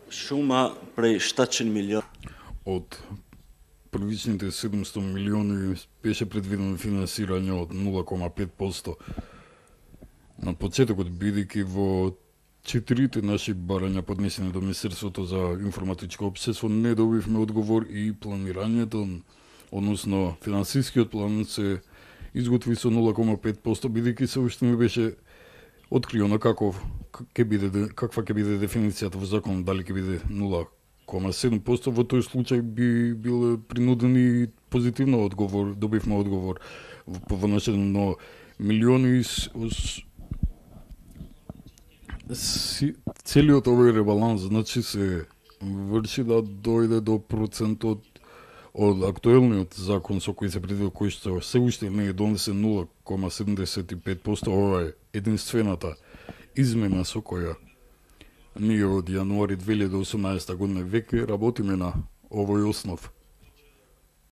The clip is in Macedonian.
Шума преј 100 милиони. Од првичните 700 милиони беше предвидено финансирање од 0,5%. На почетокот, бидејќи во 4 наши барања поднесени до Министерството за информатичко општество не добивме одговор и планирањето, односно финансискиот план се изготви со 0,5%, бидејќи се уште не беше откриено каква ќе биде дефиницијата во закон, дали ќе биде 0,7%. Во тој случај би биле принудени позитивно одговор, добивме одговор во нашето милиони. Целиот овој ребаланс, значи, се врши да дојде до процентот од актуелниот закон со кој се предвидува, кој што се уште не е донесен, 0,75%. Ова е единствената измена со која ние од јануари 2018 година веќе работиме на овој основ.